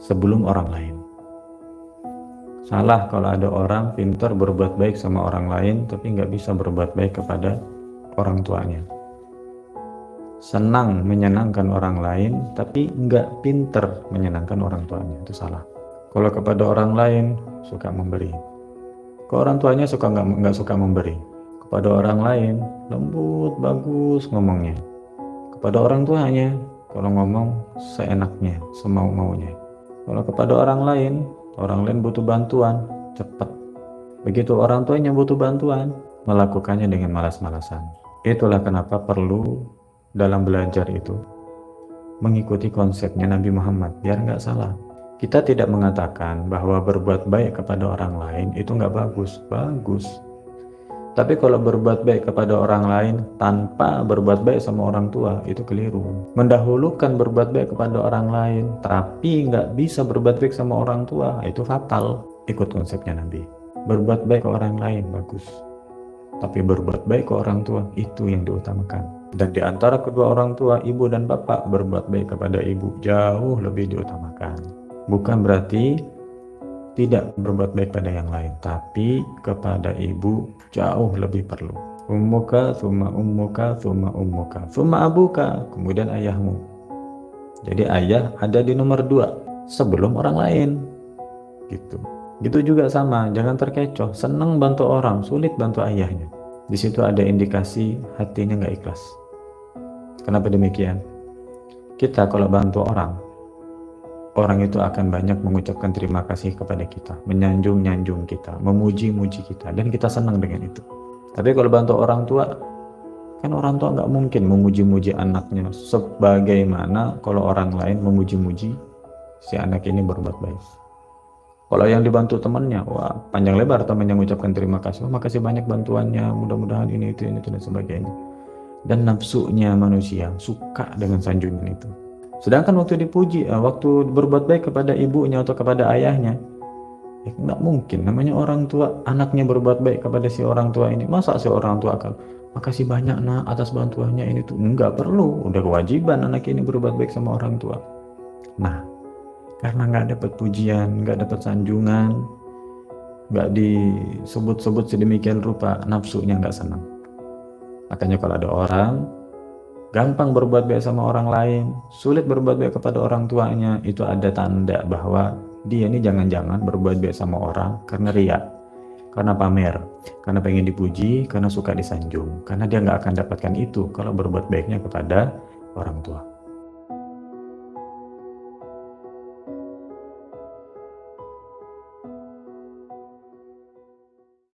sebelum orang lain. Salah kalau ada orang pintar berbuat baik sama orang lain tapi nggak bisa berbuat baik kepada orang tuanya. Senang menyenangkan orang lain tapi nggak pintar menyenangkan orang tuanya, itu salah. Kalau kepada orang lain suka memberi, ke orang tuanya nggak suka memberi. Kepada orang lain lembut bagus ngomongnya, kepada orang tuanya kalau ngomong seenaknya, semau-maunya. Kalau kepada orang lain butuh bantuan, cepat. Begitu orang tuanya butuh bantuan, melakukannya dengan malas-malasan. Itulah kenapa perlu dalam belajar itu mengikuti konsepnya Nabi Muhammad, biar nggak salah. Kita tidak mengatakan bahwa berbuat baik kepada orang lain itu nggak bagus. Bagus. Tapi kalau berbuat baik kepada orang lain tanpa berbuat baik sama orang tua, itu keliru. Mendahulukan berbuat baik kepada orang lain tapi nggak bisa berbuat baik sama orang tua, itu fatal. Ikut konsepnya Nabi. Berbuat baik ke orang lain bagus, tapi berbuat baik ke orang tua itu yang diutamakan. Dan di antara kedua orang tua, ibu dan bapak, berbuat baik kepada ibu jauh lebih diutamakan. Bukan berarti tidak berbuat baik pada yang lain, tapi kepada ibu jauh lebih perlu. Ummuka, thumma ummuka, thumma ummuka, thumma abuka, kemudian ayahmu. Jadi ayah ada di nomor 2 sebelum orang lain. Gitu juga sama, jangan terkecoh. Senang bantu orang, sulit bantu ayahnya. Di situ ada indikasi hatinya nggak ikhlas. Kenapa demikian? Kita kalau bantu orang itu akan banyak mengucapkan terima kasih kepada kita, menyanjung-nyanjung kita, memuji-muji kita, dan kita senang dengan itu. Tapi kalau bantu orang tua, kan orang tua nggak mungkin memuji-muji anaknya sebagaimana kalau orang lain memuji-muji si anak ini berbuat baik. Kalau yang dibantu temannya, wah panjang lebar temannya mengucapkan terima kasih, makasih banyak bantuannya, mudah-mudahan ini itu dan sebagainya. Dan nafsunya manusia suka dengan sanjungan itu. Sedangkan waktu dipuji, waktu berbuat baik kepada ibunya atau kepada ayahnya, nggak mungkin. Namanya orang tua, anaknya berbuat baik kepada si orang tua ini, masa si orang tua akan makasih banyak nak atas bantuannya ini tuh? Nggak perlu, udah kewajiban anak ini berbuat baik sama orang tua. Nah, karena nggak dapat pujian, nggak dapat sanjungan, nggak disebut-sebut sedemikian rupa, nafsunya nggak senang. Makanya kalau ada orang gampang berbuat baik sama orang lain, sulit berbuat baik kepada orang tuanya, itu ada tanda bahwa dia ini jangan-jangan berbuat baik sama orang karena riya, karena pamer, karena pengen dipuji, karena suka disanjung, karena dia nggak akan dapatkan itu kalau berbuat baiknya kepada orang tua.